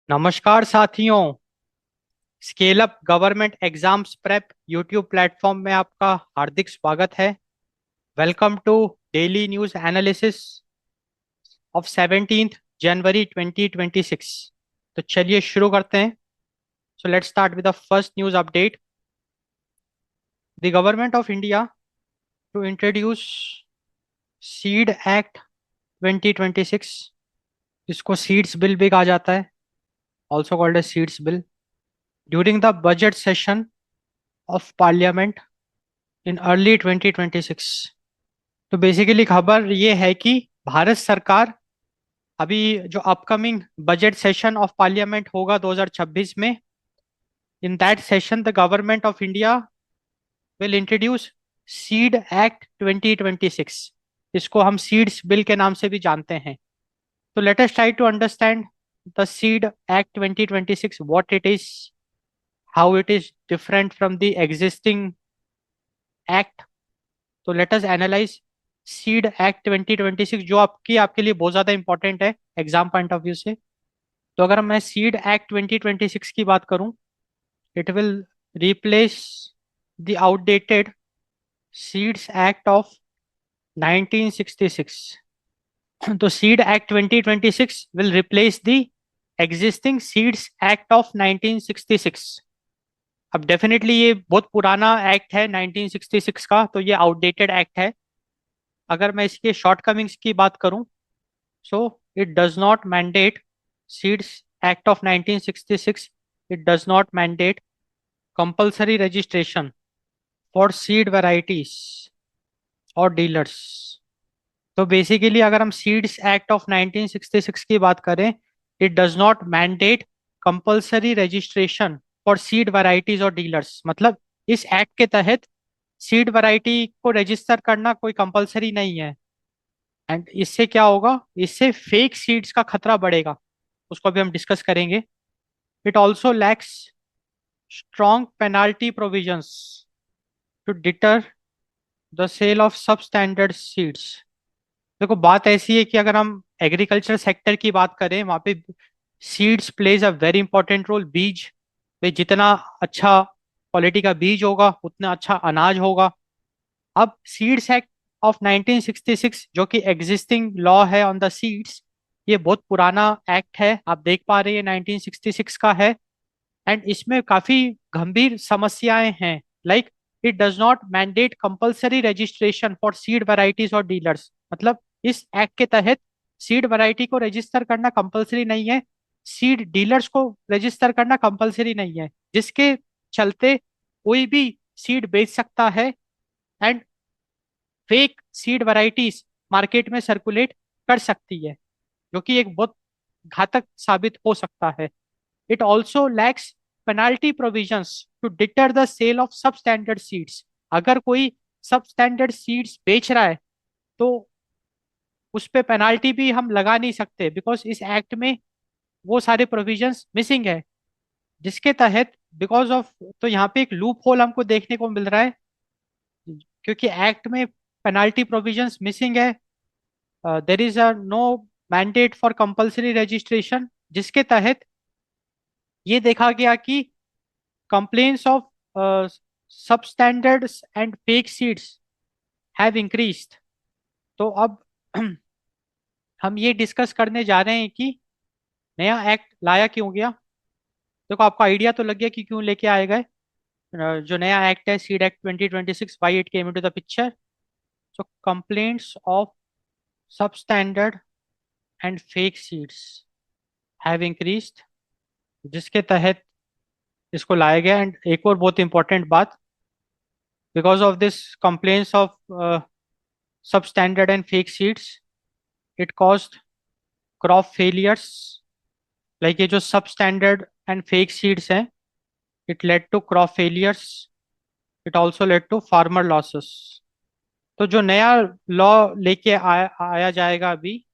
नमस्कार साथियों। Scale up government exams prep YouTube platform में आपका हार्दिक स्वागत है। Welcome to daily news analysis of 17th January 2026। तो चलिए शुरू करते हैं। So let's start with the first news update. The government of India to introduce seed act 2026, जिसको सीड्स बिल भी कहा जाता है, also called as seeds bill, during the budget session of parliament in early 2026। तो basically खबर ये है कि भारत सरकार अभी जो upcoming budget session of parliament होगा 2026 में, in that session the government of India will introduce seed act 2026। इसको हम सीड्स बिल के नाम से भी जानते हैं। तो let us try to understand the seed act 2026, what it is, how it is different from the existing act. तो let us analyze seed act 2026, जो आपके लिए बहुत ज़्यादा इंपॉर्टेंट है एग्जाम पॉइंट ऑफ व्यू से। तो अगर मैं सीड एक्ट 2026 की बात करूं, it will replace the outdated seeds act of 1966। तो seed act 2026 will replace the existing seeds act of 1966। अब डेफिनेटली ये बहुत पुराना एक्ट है 1966 का, तो ये आउटडेटेड एक्ट है। अगर मैं इसके शॉर्टकमिंग्स की बात करूं, so it does not mandate seeds act of 1966, it does not mandate compulsory registration for seed varieties or dealers। तो बेसिकली अगर हम सीड्स एक्ट ऑफ 1966 की बात करें, it does not mandate compulsory registration for seed varieties और dealers. मतलब इस act के तहत सीड वैरायटी को रजिस्टर करना कोई कंपलसरी नहीं है। एंड इससे क्या होगा, इससे फेक सीड्स का खतरा बढ़ेगा, उसको भी हम डिस्कस करेंगे। It also lacks strong penalty provisions to deter the sale of substandard seeds. देखो बात ऐसी है कि अगर हम एग्रीकल्चर सेक्टर की बात करें, वहां पे seeds plays a very important role. बीज पे जितना अच्छा क्वालिटी का बीज होगा, उतना अच्छा अनाज होगा। अब सीड्स एक्ट ऑफ 1966 जो कि एग्जिस्टिंग लॉ है ऑन द सीड्स, ये बहुत पुराना एक्ट है, आप देख पा रहे हैं 1966 का है। एंड इसमें काफी गंभीर समस्याएं हैं। Like it does not mandate compulsory registration for seed varieties और डीलर्स। मतलब इस एक्ट के तहत सीड वैरायटी को रजिस्टर करना कंपल्सरी नहीं है, सीड डीलर्स को रजिस्टर करना कंपल्सरी नहीं है, जिसके चलते कोई भी सीड बेच सकता है and fake seed varieties market में सर्कुलेट कर सकती है, जो कि एक बहुत घातक साबित हो सकता है। It also lacks penalty provisions to deter the sale of substandard seeds. अगर कोई सब स्टैंडर्ड सीड्स बेच रहा है, तो उस पे पेनाल्टी भी हम लगा नहीं सकते, बिकॉज इस एक्ट में वो सारे प्रोविजंस मिसिंग है, जिसके तहत बिकॉज ऑफ, तो यहाँ पे एक लूप होल हमको देखने को मिल रहा है, क्योंकि एक्ट में पेनाल्टी प्रोविजंस मिसिंग है। There is a no mandate for compulsory registration, जिसके तहत ये देखा गया कि complaints of substandards and fake seeds have increased. तो अब हम ये डिस्कस करने जा रहे हैं कि नया एक्ट लाया क्यों गया। देखो आपको आइडिया तो लग गया कि क्यों लेके आए गए। जो नया एक्ट है seed act 2026, why it came into the picture. So complaints of substandard and fake seeds have increased, जिसके तहत इसको लाया गया। एंड एक और बहुत इंपॉर्टेंट बात, because of this complaints of substandard and fake seeds, it caused crop failures। Like ये जो substandard and fake seeds हैं, it led to crop failures, it also led to farmer losses। तो जो नया लॉ लेके आया जाएगा अभी,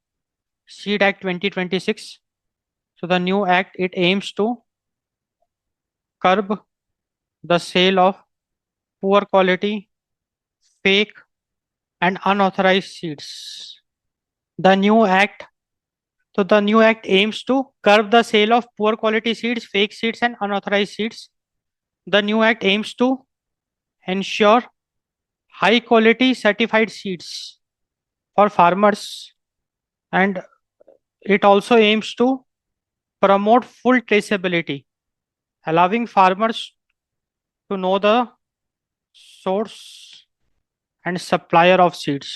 seed act 2026, so the new act it aims to curb the sale of poor quality, fake and unauthorized seeds। The new act So the new act aims to curb the sale of poor quality seeds, fake seeds, and unauthorized seeds. The new act aims to ensure high quality certified seeds for farmers, and it also aims to promote full traceability, allowing farmers to know the source and supplier of seeds.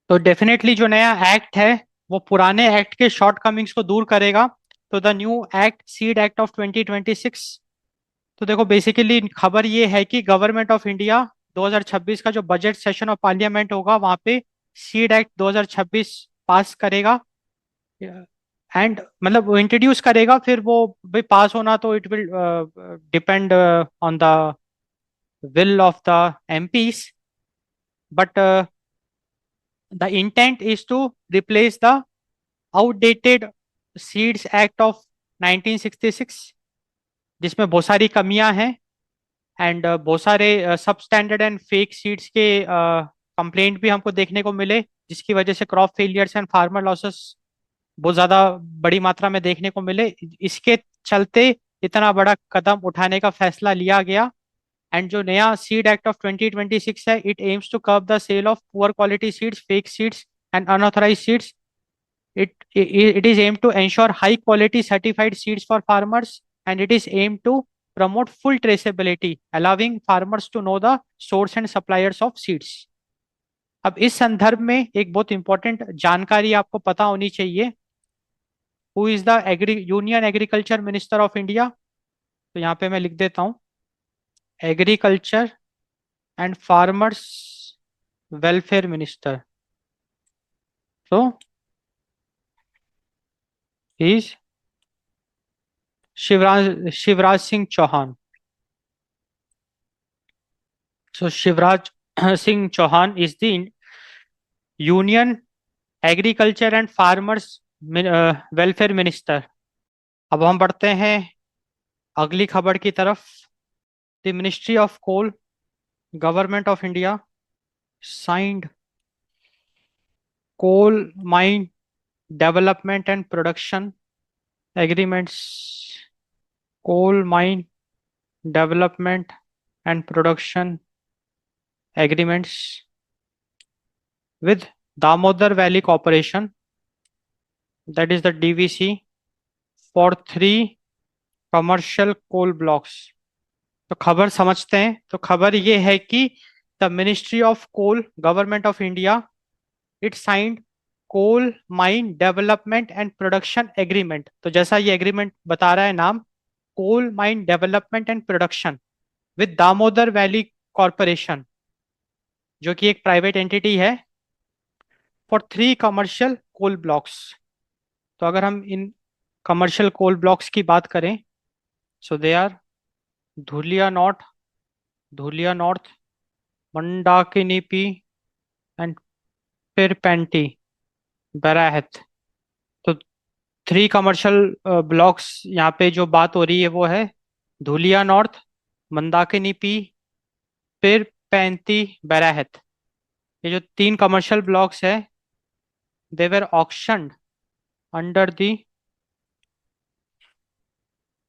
तो definitely जो नया act है वो पुराने act के short Cummings को दूर करेगा. तो the new act seed act of 2026. तो देखो बेसिकली खबर ये है कि गवर्नमेंट ऑफ इंडिया 2026 का जो बजट सेशन ऑफ पार्लियामेंट होगा वहां पे सीड एक्ट 2026 पास करेगा. एंड मतलब वो इंट्रोड्यूस करेगा, फिर वो भाई पास होना तो it will depend on the will of the MPs, but the intent is to replace the outdated Seeds Act of 1966, जिसमें बहुत सारी कमियां हैं एंड बहुत सारे सब स्टैंडर्ड एंड फेक सीड्स के कंप्लेंट भी हमको देखने को मिले, जिसकी वजह से crop failures and farmer losses बहुत ज्यादा बड़ी मात्रा में देखने को मिले. इसके चलते इतना बड़ा कदम उठाने का फैसला लिया गया. एंड जो नया सीड एक्ट ऑफ 2026 है, it aims to curb the sale of poor quality seeds, fake seeds and unauthorised seeds. It is aimed to ensure high quality certified seeds for farmers, and it is aimed to promote full traceability, allowing farmers to know the source and suppliers of seeds. अब इस संदर्भ में एक बहुत important जानकारी आपको पता होनी चाहिए. Who is the union agriculture minister of India? तो यहाँ पे मैं लिख देता हूँ, agriculture and farmers welfare minister. So he is Shivraj Singh Chauhan. So Shivraj Singh Chauhan is the union agriculture and farmers welfare minister. अब हम बढ़ते हैं अगली खबर की तरफ. The ministry of coal government of India signed coal mine development and production agreements. Coal mine development and production agreements with Damodar Valley Corporation, that is the DVC, for 3 commercial coal blocks. तो खबर समझते हैं. तो खबर ये है कि the ministry of coal government of India it signed coal mine development and production agreement. तो जैसा ये एग्रीमेंट बता रहा है नाम, coal mine development and production with Damodar valley corporation, जो कि एक प्राइवेट एंटिटी है, फॉर 3 कमर्शियल कोल ब्लॉक्स. तो अगर हम इन कमर्शियल कोल ब्लॉक्स की बात करें, so they are Dhulia north, Mandakini B and Pirpainti Barahat. तो 3 कमर्शियल ब्लॉक्स यहाँ पे जो बात हो रही है वो है धुलिया नॉर्थ, मंदाकिनीपी, पिरपेंती, बराहत. ये जो 3 कमर्शियल ब्लॉक्स है, they were auctioned under the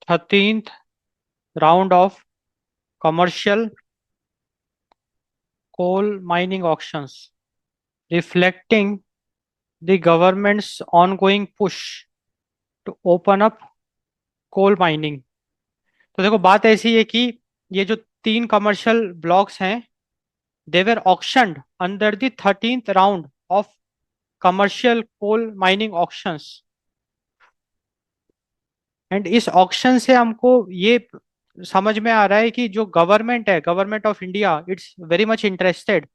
13th round of commercial coal mining auctions, reflecting the government's ongoing push to open up coal mining. तो देखो बात ऐसी है कि ये जो 3 कमर्शियल ब्लॉक्स हैं, they were auctioned under the 13th round of commercial coal mining auctions. And इस ऑक्शन से हमको ये समझ में आ रहा है कि जो गवर्नमेंट है, government of India, it's very much interested,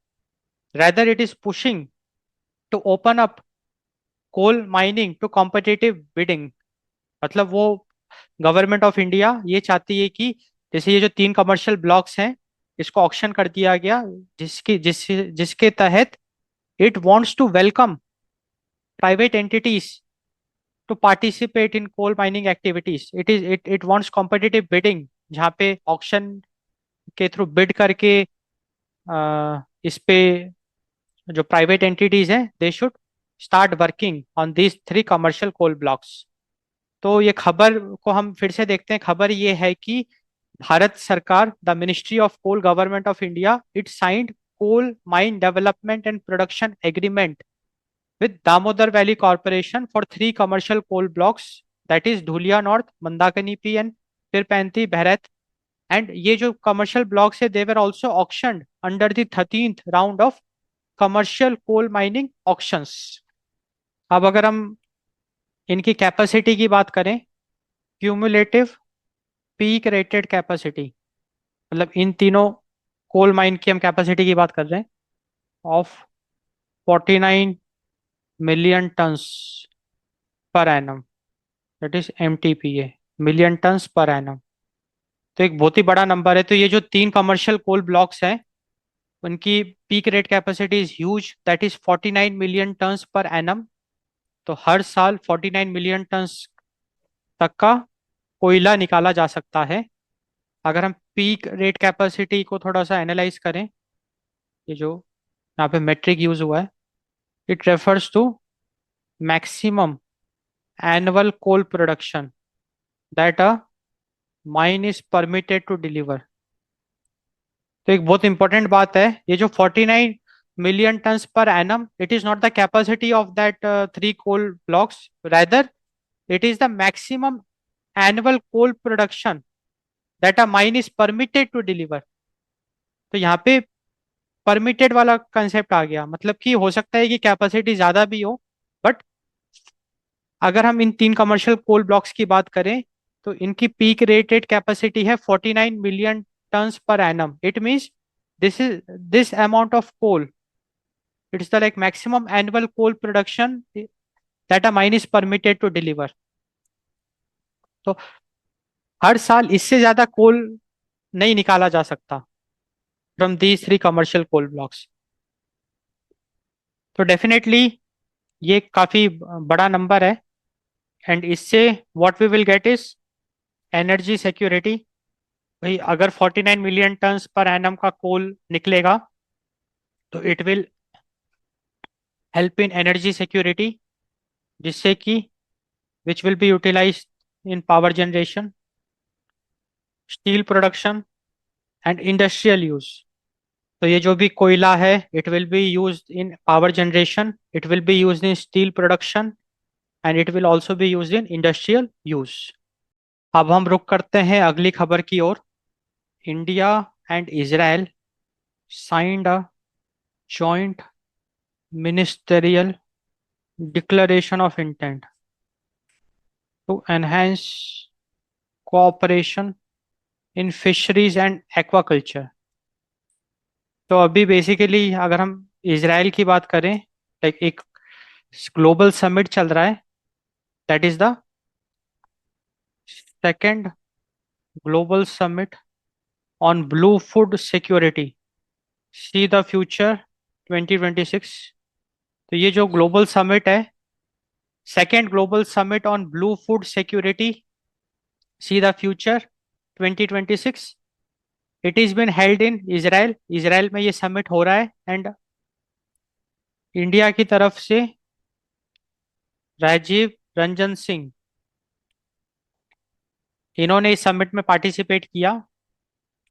rather it is pushing to open up coal mining to competitive bidding. मतलब वो गवर्नमेंट ऑफ इंडिया ये चाहती है कि जैसे ये जो 3 कमर्शियल ब्लॉक्स हैं, इसको ऑक्शन कर दिया गया, जिसके तहत it wants to welcome private entities to participate in coal mining activities. It wants competitive bidding, जहाँ पे ऑक्शन के थ्रू बिड करके इस पे जो प्राइवेट एंटिटीज हैं, they should start working on these three commercial coal blocks. तो ये खबर को हम फिर से देखते हैं। खबर ये है कि भारत सरकार, the ministry of coal, government of India, it signed coal mine development and production agreement with Damodar Valley Corporation for three commercial coal blocks, that is Dhulia North, Mandakini P and Pirpanti, Bharat. And ये जो commercial blocks है, they were also auctioned under the 13th round of commercial coal mining auctions. अब अगर हम इनकी capacity की बात करें, क्यूमुलेटिव पीक रेटेड कैपेसिटी, मतलब इन तीनों कोल माइन की हम कैपेसिटी की बात कर रहे हैं, of 49 million tons per annum, that is MTPA, million tons per annum. तो एक बहुत ही बड़ा नंबर है। तो ये जो तीन कमर्शियल कोल ब्लॉक्स हैं, उनकी peak rate capacity is huge, that is 49 million tons per annum. तो हर साल 49 मिलियन टन्स तक का कोयला निकाला जा सकता है। अगर हम पीक रेट कैपेसिटी को थोड़ा सा एनालाइज करें, ये जो यहाँ पे मेट्रिक यूज हुआ है, it refers to maximum annual coal production that a mine is permitted to deliver. तो एक बहुत इंपॉर्टेंट बात है, ये जो 49 million tons per annum, it is not the capacity of that three coal blocks, rather it is the maximum annual coal production that a mine is permitted to deliver. तो यहाँ पे परमिटेड वाला concept आ गया, मतलब कि हो सकता है कि कैपेसिटी ज्यादा भी हो, बट अगर हम इन तीन कमर्शियल कोल ब्लॉक्स की बात करें तो इनकी पीक रेटेड कैपेसिटी है 49 million tons per annum. It means this amount of coal, it's the like maximum annual coal production that a mine is permitted to deliver. तो हर साल इससे ज्यादा कोल नहीं निकाला जा सकता from these three commercial coal blocks. तो डेफिनेटली ये काफी बड़ा नंबर है, एंड इससे what we will get is energy security. भाई अगर 49 मिलियन टन्स पर एनम का कोल निकलेगा तो it will help in energy security, जिससे कि which will be utilize in power generation, steel production and industrial use. तो ये जो भी कोयला है, it will be used in power generation, it will be used in steel production and it will also be used in industrial use. अब हम रुक करते हैं अगली खबर की ओर। India and Israel signed a joint ministerial declaration of intent to enhance cooperation in fisheries and aquaculture. तो अभी बेसिकली अगर हम इसराइल की बात करें, लाइक एक ग्लोबल समिट चल रहा है, that is the second global summit on blue food security, sea the future 2026। तो ये जो ग्लोबल समिट है, second global summit on blue food security, sea the future 2026, it is been held in Israel. Israel में ये summit हो रहा है, and India की तरफ से राजीव रंजन सिंह, इन्होंने इस समिट में पार्टिसिपेट किया।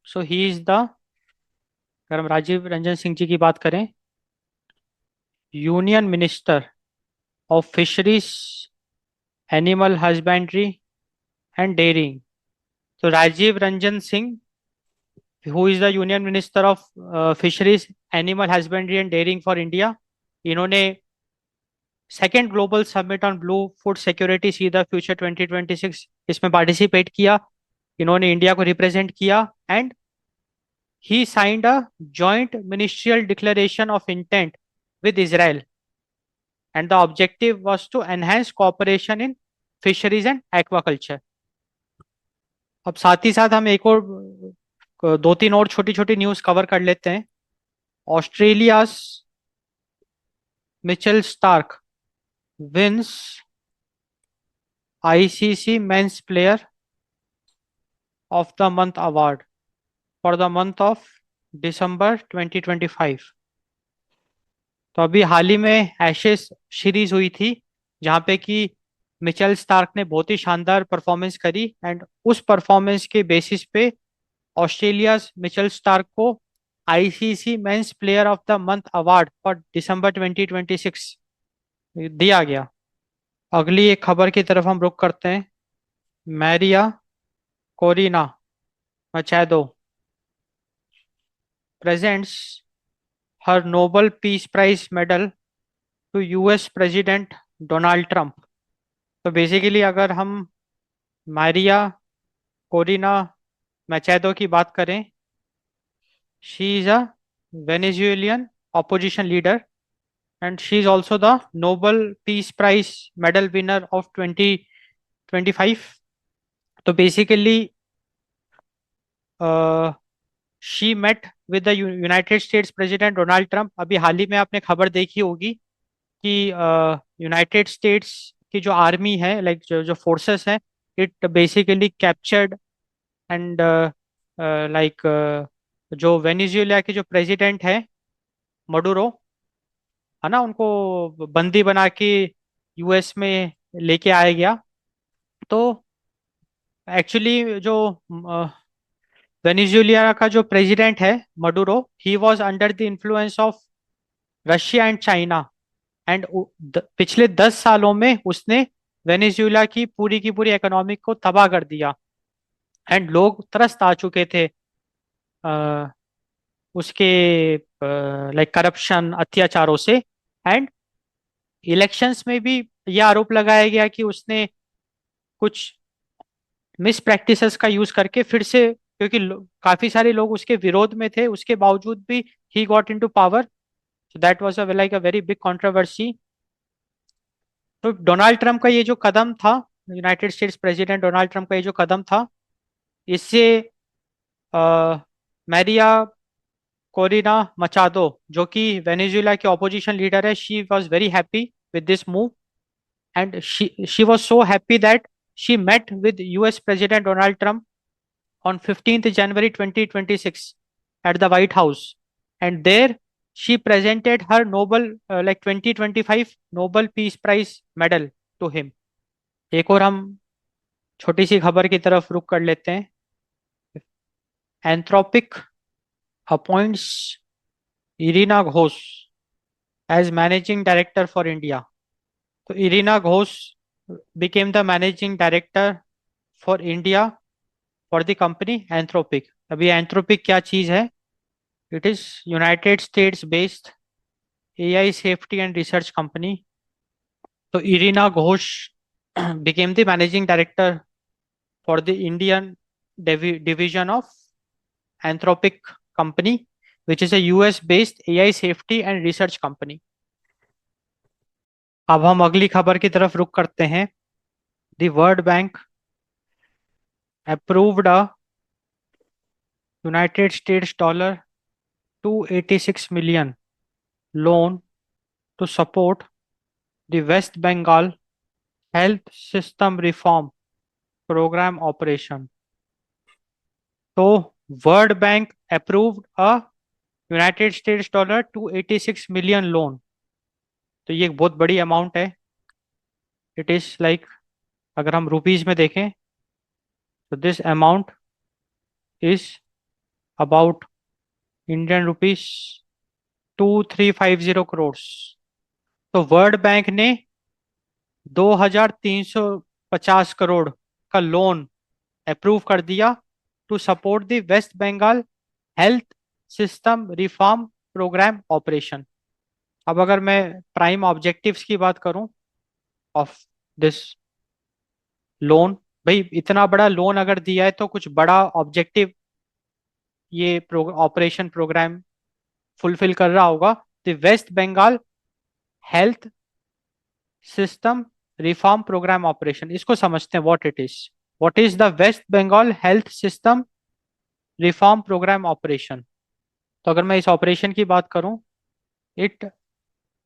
सो ही इज द, अगर हम राजीव रंजन सिंह जी की बात करें, union minister of fisheries, animal husbandry and dairying. तो Rajiv Ranjan Singh, who is the union minister of fisheries, animal husbandry and dairying for India, इन्होंने second global summit on blue food security sea the future 2026 इसमें participate किया। इन्होंने India को represent किया, and he signed a joint ministerial declaration of intent with Israel, and the objective was to enhance cooperation in fisheries and aquaculture. अब साथ ही साथ हम एक और दो तीन और छोटी छोटी न्यूज कवर कर लेते हैं। Australia's Mitchell Starc wins ICC men's player of the month award for the month of December 2025। तो अभी हाल ही में एशेस सीरीज हुई थी जहाँ पे कि मिचेल स्टार्क ने बहुत ही शानदार परफॉर्मेंस करी, एंड उस परफॉर्मेंस के बेसिस पे ऑस्ट्रेलिया मिचेल स्टार्क को ICC men's player of the month award for December 2026 दिया गया। अगली एक खबर की तरफ हम रुख करते हैं। Maria Corina Machado presents her Nobel peace prize medal to US president Donald Trump. तो बेसिकली अगर हम मारिया कोरिना मैचेदो की बात करें, she is a Venezuelan opposition leader and she is also the Nobel Peace Prize medal winner of 2025. तो basically she met with the United States President Donald Trump. अभी हाल ही में आपने खबर देखी होगी कि यूनाइटेड स्टेट्स की जो आर्मी है, लाइक जो जो फोर्सेस हैं, it basically captured and like जो वेनेजुएला के जो प्रेसिडेंट है मडुरो, है ना, उनको बंदी बना के यूएस में लेके आया गया। तो एक्चुअली जो वेनेजुएला का जो प्रेसिडेंट है Maduro, he was under the influence of Russia and China, and पिछले 10 सालों में उसने वेनेजुएला की पूरी इकोनॉमिक को तबाह कर दिया, एंड लोग त्रस्त आ चुके थे अ, उसके लाइक करप्शन अत्याचारों से। एंड इलेक्शंस में भी यह आरोप लगाया गया कि उसने कुछ मिस प्रैक्टिसेस का यूज करके फिर से, क्योंकि काफी सारे लोग उसके विरोध में थे, उसके बावजूद भी he got into power. So that was a like a very big controversy. तो डोनाल्ड ट्रंप का ये जो कदम था, United States President Donald Trump का ये जो कदम था, इससे मैरिया कोरिना मचादो, जो कि वेनेजुएला की ऑपोजिशन लीडर है, she was very happy with this move, and she was so happy that she met with US President Donald Trump on 15th January 2026 at the White House, and there she presented her Nobel like 2025 Nobel Peace Prize medal to him। एक और हम छोटी सी खबर की तरफ रुक कर लेते हैं। Anthropic appoints Irina Ghosh as managing director for India. तो Irina Ghosh became the managing director for India for the company Anthropic. अभी एंथ्रोपिक क्या चीज है? It is United States based AI safety and research company. तो Irina Ghosh became the managing director for the Indian division of Anthropic company, which is a US based AI safety and research company। अब हम अगली खबर की तरफ रुक करते हैं। The World bank approved a United states dollar 286 million loan to support the West Bengal health system reform program operation। तो वर्ल्ड बैंक अप्रूव्ड अ United states dollar 286 million loan. तो ये एक बहुत बड़ी अमाउंट है। इट इज लाइक, अगर हम rupees में देखें तो this amount is about Indian rupees 2350 crore. तो वर्ल्ड बैंक ने 2350 करोड़ का लोन अप्रूव कर दिया to support the West Bengal health system reform programme operation. अब अगर मैं प्राइम ऑब्जेक्टिव्स की बात करूं ऑफ दिस लोन, भाई इतना बड़ा लोन अगर दिया है तो कुछ बड़ा ऑब्जेक्टिव ये ऑपरेशन प्रोग्राम फुलफिल कर रहा होगा। The West Bengal health system reform programme operation, इसको समझते हैं what it is. What is the West Bengal health system reform programme operation? तो अगर मैं इस ऑपरेशन की बात करूं, it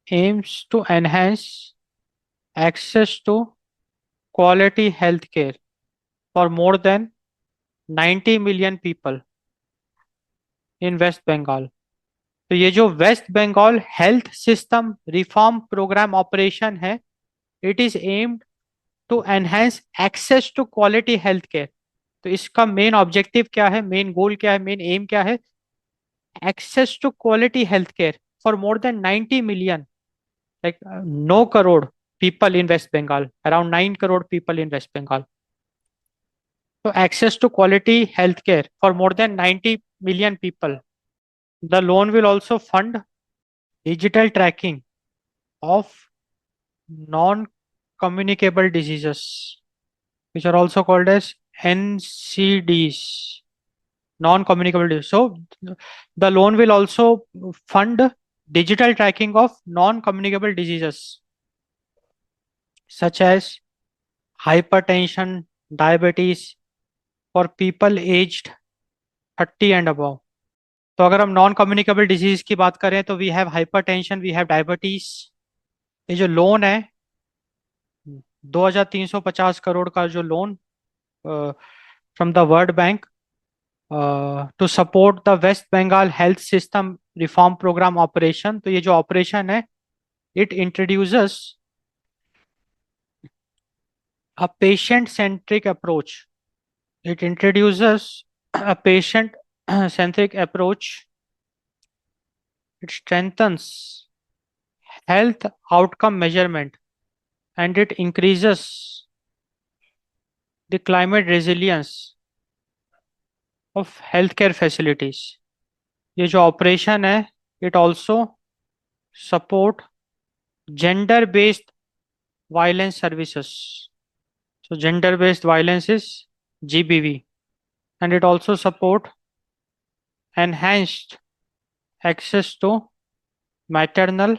aims to enhance access to quality healthcare for more than 90 million people in West Bengal। तो ये जो West Bengal health system reform programme operation है, it is aimed to enhance access to quality health care. तो इसका main objective क्या है, main goal क्या है, मेन एम क्या है? Access to quality health care for more than 90 million, like 9 crore people in West Bengal, around 9 crore people in West Bengal. So access to quality healthcare for more than 90 million people. The loan will also fund digital tracking of non-communicable diseases, which are also called as NCDs, non-communicable disease. So the loan will also fund digital tracking of non-communicable diseases such as hypertension, diabetes for people aged 30 and above. तो अगर हम non communicable disease की बात करें तो we have hypertension, we have diabetes. ये जो loan है 2350 करोड़ का जो loan from the World Bank to support the West Bengal health system reform programme operation. तो ये जो ऑपरेशन है, it introduces a patient centric approach, it introduces a patient centric approach. It strengthens health outcome measurement and it increases the climate resilience of healthcare facilities. ये जो operation है, it also support gender based violence services. So gender based violence is GBV, and it also support enhanced access to maternal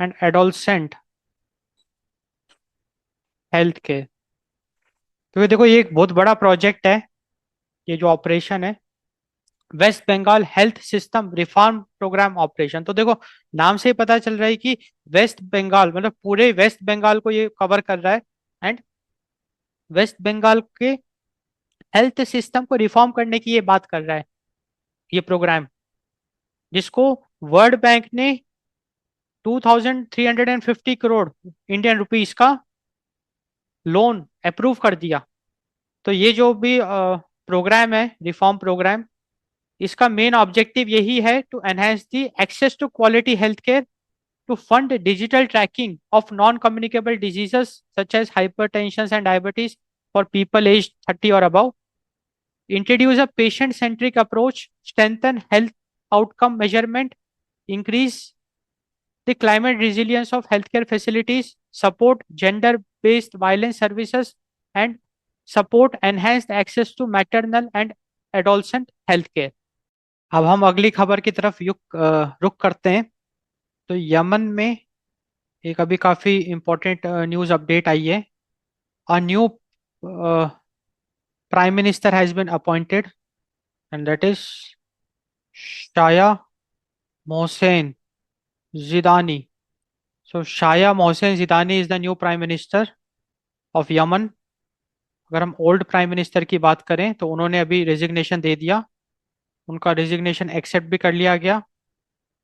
and adolescent health care. तो ये देखो, ये एक बहुत बड़ा प्रोजेक्ट है, ये जो ऑपरेशन है West Bengal health system reform programme operation. तो देखो, नाम से ही पता चल रहा है कि वेस्ट बंगाल मतलब पूरे वेस्ट बंगाल को ये कवर कर रहा है। एंड वेस्ट बंगाल के हेल्थ सिस्टम को रिफॉर्म करने की ये बात कर रहा है ये प्रोग्राम, जिसको वर्ल्ड बैंक ने 2350 करोड़ इंडियन रुपीस का लोन अप्रूव कर दिया। तो ये जो भी प्रोग्राम है, रिफॉर्म प्रोग्राम, इसका मेन ऑब्जेक्टिव यही है to enhance the access to quality health care, to fund digital tracking of non-communicable diseases such as hypertension and diabetes for people aged 30 or above, introduce a patient-centric approach, strengthen health outcome measurement, increase the climate resilience of healthcare facilities, support gender-based violence services, and support enhanced access to maternal and adolescent healthcare. अब हम अगली खबर की तरफ रुक करते हैं। तो यमन में एक अभी काफी इंपॉर्टेंट न्यूज अपडेट आई है। A new prime minister has been appointed and that is Shaya Mohsen Zindani. So Shaya Mohsen Zindani is the new prime minister of Yemen. अगर हम ओल्ड प्राइम मिनिस्टर की बात करें तो उन्होंने अभी रेजिग्नेशन दे दिया, उनका रेजिग्नेशन एक्सेप्ट भी कर लिया गया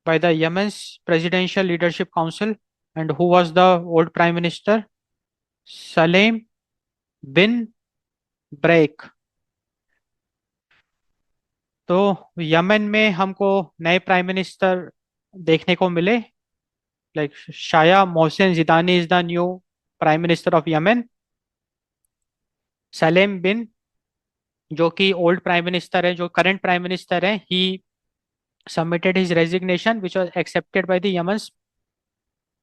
by the Yemen's presidential leadership council. And who was the old prime minister? Salem bin Breik. तो यमन में हमको नए प्राइम मिनिस्टर देखने को मिले, like Shaya Mohsin Zindani is the new prime minister of Yemen. Salem bin, जो कि old prime minister है, जो करंट प्राइम मिनिस्टर है, he submitted his resignation which was accepted by the Yemen's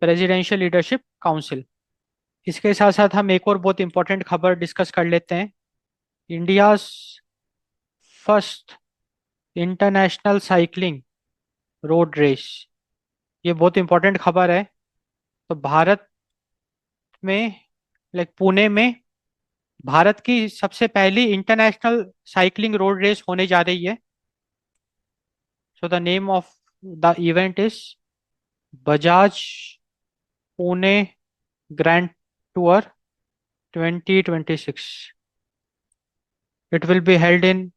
presidential leadership council. इसके साथ साथ हम एक और बहुत इंपॉर्टेंट खबर डिस्कस कर लेते हैं। India first international cycling road race, ये बहुत इंपॉर्टेंट खबर है। तो भारत में, लाइक पुणे में, भारत की सबसे पहली इंटरनेशनल साइकिलिंग रोड रेस होने जा रही है। So the name of the event is Bajaj Pune grand tour 2026। It will be held in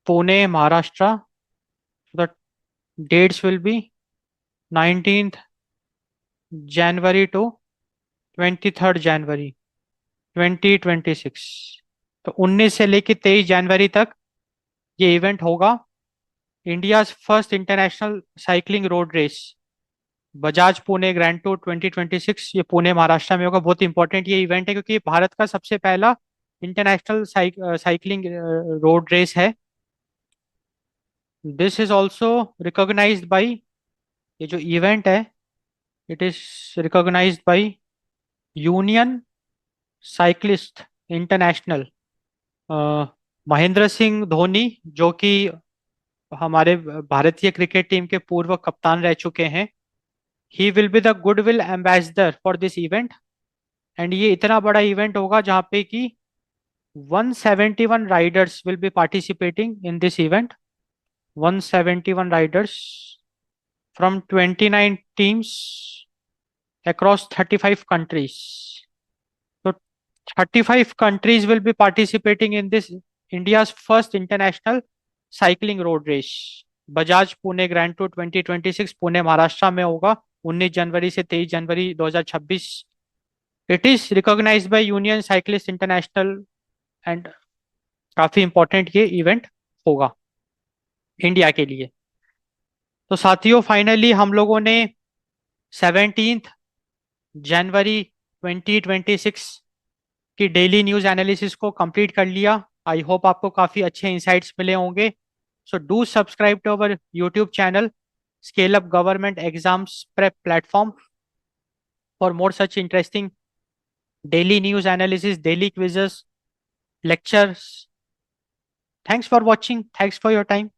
Pune Maharashtra. The Dates will be 19th January to 23rd January 2026। तो 19 से लेकर 23 जनवरी तक ये इवेंट होगा। India first international cycling road race Bajaj Pune grand tour 2026, ये पुणे महाराष्ट्र में होगा। बहुत इंपॉर्टेंट ये इवेंट है क्योंकि ये भारत का सबसे पहला इंटरनेशनल साइकिलिंग रोड रेस है। This is also recognised by, ये जो इवेंट है it is recognised by union cyclist international. Mahendra Singh Dhoni जो कि हमारे भारतीय क्रिकेट टीम के पूर्व कप्तान रह चुके हैं, he will be the goodwill ambassador for this event. And ये इतना बड़ा इवेंट होगा जहाँ पे कि 171 riders will be participating in this event। 171 riders from 29 teams across 35 countries। So 35 countries will be participating in this India's first international cycling road race। Bajaj Pune grand tour 2026 Pune Maharashtra में होगा 19 जनवरी से 23 जनवरी 2026। It is recognised by union cyclist international and काफी important ये event होगा India के लिए। तो साथियों फाइनली हम लोगों ने 17 जनवरी 2026 की डेली न्यूज एनालिसिस को कंप्लीट कर लिया। आई होप आपको काफी अच्छे इंसाइट्स मिले होंगे। So do subscribe to our YouTube channel scale up government exams prep platform for more such interesting daily news analysis, daily quizzes, lectures। Thanks for watching. Thanks for your time.